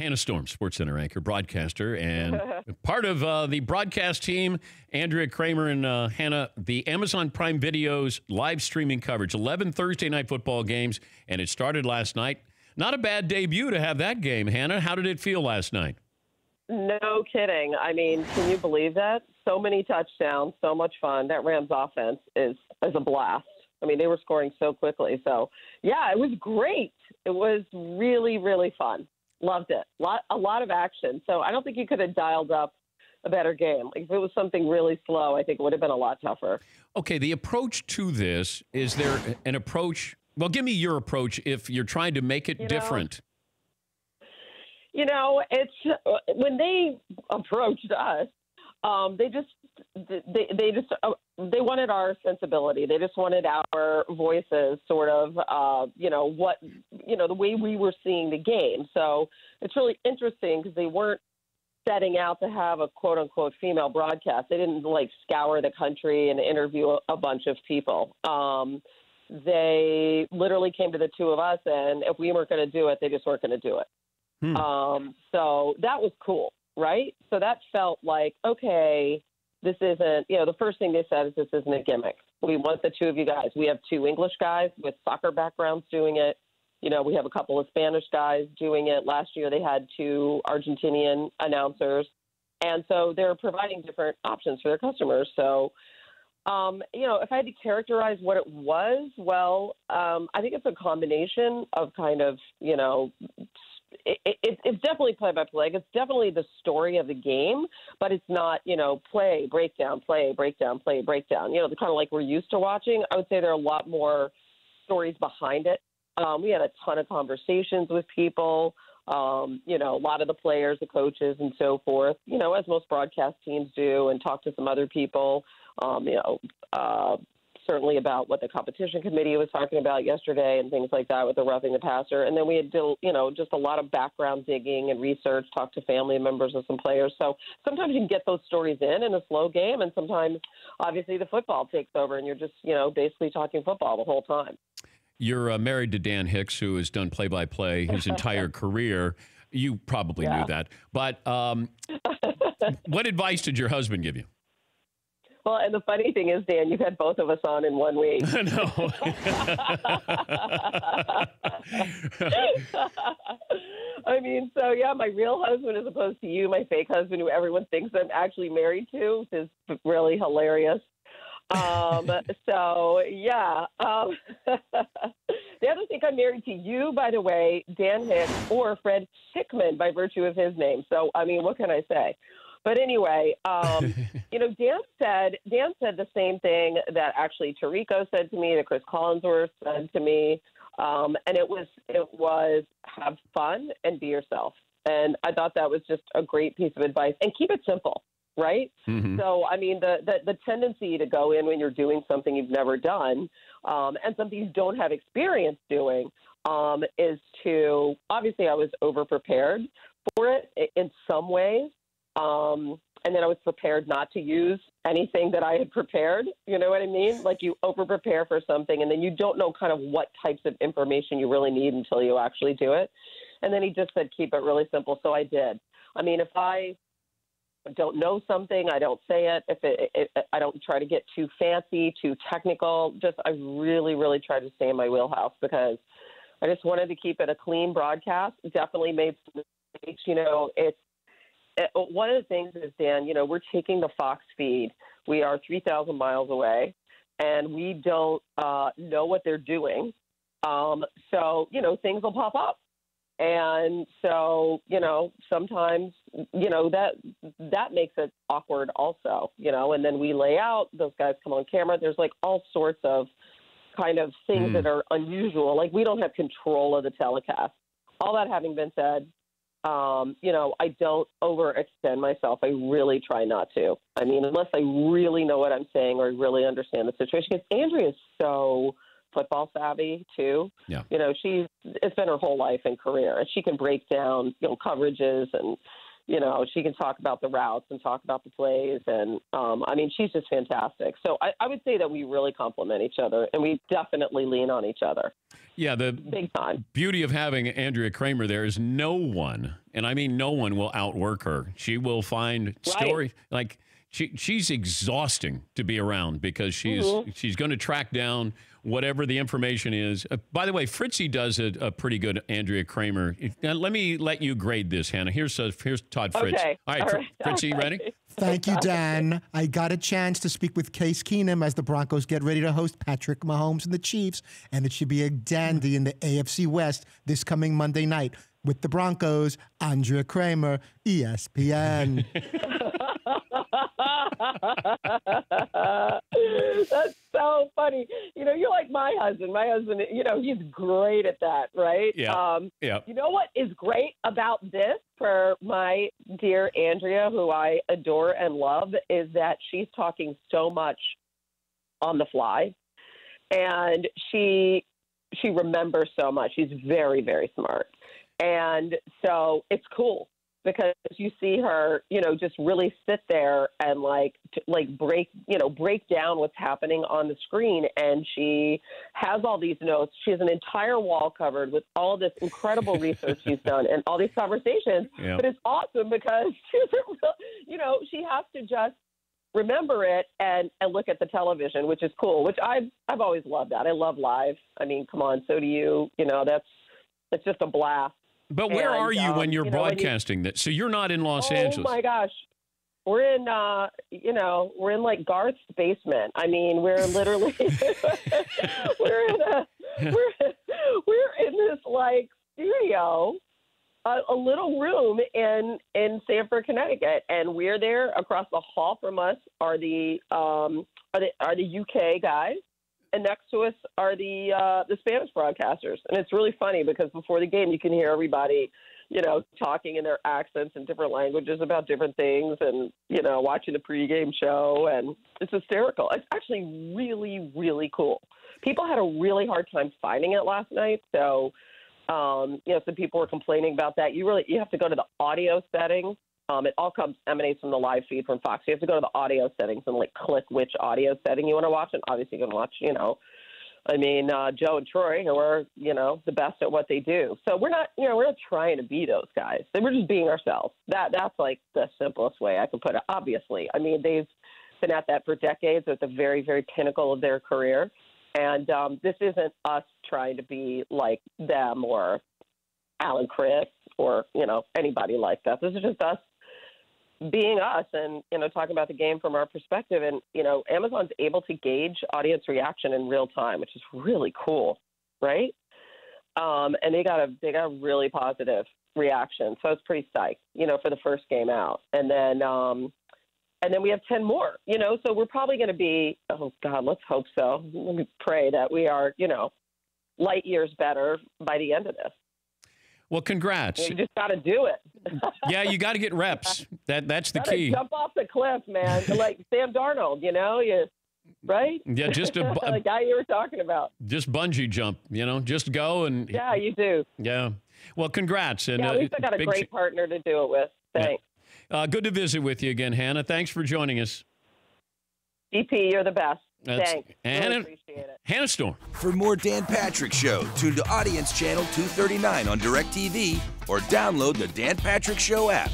Hannah Storm, SportsCenter anchor, broadcaster, and part of the broadcast team, Andrea Kramer and Hannah, the Amazon Prime Video's live streaming coverage, 11 Thursday night football games, and it started last night. Not a bad debut to have that game, Hannah. How did it feel last night? No kidding. I mean, can you believe that? So many touchdowns, so much fun. That Rams offense is a blast. I mean, they were scoring so quickly. So, yeah, it was great. It was really, really fun. Loved it. A lot of action. So I don't think you could have dialed up a better game. Like, if it was something really slow, I think it would have been a lot tougher. Okay, the approach to this, is there an approach? Well, give me your approach if you're trying to make it different. It's when they approached us, they wanted our sensibility. They just wanted our voices, sort of, the way we were seeing the game. So it's really interesting because they weren't setting out to have a quote unquote female broadcast. They didn't scour the country and interview a bunch of people. They literally came to the two of us, and if we weren't going to do it, they just weren't going to do it. So that was cool, right? So that felt like, okay, this isn't, the first thing they said is this isn't a gimmick. We want the two of you guys. We have two English guys with soccer backgrounds doing it. We have a couple of Spanish guys doing it. Last year they had two Argentinian announcers. And so they're providing different options for their customers. So, if I had to characterize what it was, well, I think it's a combination of kind of, it's definitely play-by-play. It's definitely the story of the game, but it's not, play, breakdown, play, breakdown, play, breakdown. The kind of like we're used to watching. I would say there are a lot more stories behind it. We had a ton of conversations with people, a lot of the players, the coaches, and so forth, as most broadcast teams do, and talk to some other people, certainly about what the competition committee was talking about yesterday and things like that with the roughing the passer. And then we had, just a lot of background digging and research, talk to family members of some players. So sometimes you can get those stories in a slow game, and sometimes, obviously, the football takes over, and you're just, basically talking football the whole time. You're married to Dan Hicks, who has done play-by-play his entire career. You probably knew that. But what advice did your husband give you? Well, and the funny thing is, Dan, you've had both of us on in 1 week. I know. I mean, so, yeah, my real husband as opposed to you, my fake husband, who everyone thinks I'm actually married to, is really hilarious. So, yeah. The other thing, I'm married to you, by the way, Dan Hicks, or Fred Hickman by virtue of his name. So, I mean, what can I say? But anyway, Dan said the same thing that actually Tirico said to me, that Chris Collinsworth said to me, and it was have fun and be yourself. And I thought that was just a great piece of advice. And keep it simple, right? Mm-hmm. So, I mean, the tendency to go in when you're doing something you've never done, and something you don't have experience doing, is to, obviously I was over-prepared for it in some ways. And then I was prepared not to use anything that I had prepared. You know what I mean? Like, you over-prepare for something, and then you don't know kind of what types of information you really need until you actually do it. And then he just said, keep it really simple. So I did. I mean, if I don't know something, I don't say it. If I don't try to get too fancy, too technical. I really, really tried to stay in my wheelhouse, because I just wanted to keep it a clean broadcast. Definitely made some mistakes. One of the things is, Dan, we're taking the Fox feed. We are 3,000 miles away, and we don't know what they're doing. So, things will pop up. And so, sometimes, that makes it awkward also, and then we lay out, those guys come on camera. There's all sorts of kind of things that are unusual. Like, we don't have control of the telecast. All that having been said, I don't overextend myself. I really try not to. I mean, unless I really know what I'm saying or really understand the situation. Because Andrea is so football savvy too. Yeah. It's been her whole life and career, and she can break down, coverages and she can talk about the routes and talk about the plays. And, I mean, she's just fantastic. So I would say that we really complement each other, and we definitely lean on each other. Yeah, the big time beauty of having Andrea Kramer there is no one, and I mean no one, will outwork her. She will find story like she's exhausting to be around because she's going to track down whatever the information is. By the way, Fritzy does a pretty good Andrea Kramer. Now, let you grade this, Hannah. Here's Todd Fritz. Okay. All right, Fritzy, you ready? Thank you, Dan. I got a chance to speak with Case Keenum as the Broncos get ready to host Patrick Mahomes and the Chiefs, and it should be a dandy in the AFC West this coming Monday night. With the Broncos, Andrea Kramer, ESPN. That's so funny. You're like my husband. My husband, he's great at that, right? Yeah. You know what is great about this for my dear Andrea, who I adore and love, is that she's talking so much on the fly, and she remembers so much. She's very, very smart. And so it's cool because you see her, just really sit there and break down what's happening on the screen. And she has all these notes. She has an entire wall covered with all this incredible research she's done and all these conversations. Yeah. But it's awesome because she has to just remember it and look at the television, which is cool, which I've always loved that. I love live. I mean, come on. So do you. It's just a blast. But where are you when you're broadcasting that? So you're not in Los Angeles. Oh my gosh. We're in we're in like Garth's basement. I mean, we're literally we're in this like studio, a little room in Sanford, Connecticut, and we're there. Across the hall from us are the UK guys. And next to us are the Spanish broadcasters. And it's really funny because before the game, you can hear everybody, talking in their accents in different languages about different things and, watching the pregame show. And it's hysterical. It's actually really, really cool. People had a really hard time finding it last night. So, some people were complaining about that. You have to go to the audio settings. It all emanates from the live feed from Fox. You have to go to the audio settings and click which audio setting you want to watch. And obviously you can watch, Joe and Troy, who are, the best at what they do. So we're not trying to be those guys. We're just being ourselves. That's like the simplest way I can put it. Obviously, I mean, they've been at that for decades at the very, very pinnacle of their career. And this isn't us trying to be like them or Alan Chris or, anybody like that. This is just us being us and, talking about the game from our perspective. And, Amazon's able to gauge audience reaction in real time, which is really cool, right? And they got a really positive reaction. So I was pretty psyched, for the first game out. And then we have 10 more, so we're probably going to be, oh God, let's hope so. Let me pray that we are, light years better by the end of this. Well, congrats. You just got to do it. Yeah, you got to get reps. That's the key. Jump off the cliff, man. Like Sam Darnold, right? Yeah, just the guy you were talking about. Just bungee jump, just go and. Yeah, you do. Yeah. Well, congrats. And, at least I got a great partner to do it with. Thanks. Yeah. Good to visit with you again, Hannah. Thanks for joining us. DP, you're the best. Thanks. Hannah, really appreciate it. Hannah Storm. For more Dan Patrick Show, tune to Audience Channel 239 on DirecTV or download the Dan Patrick Show app.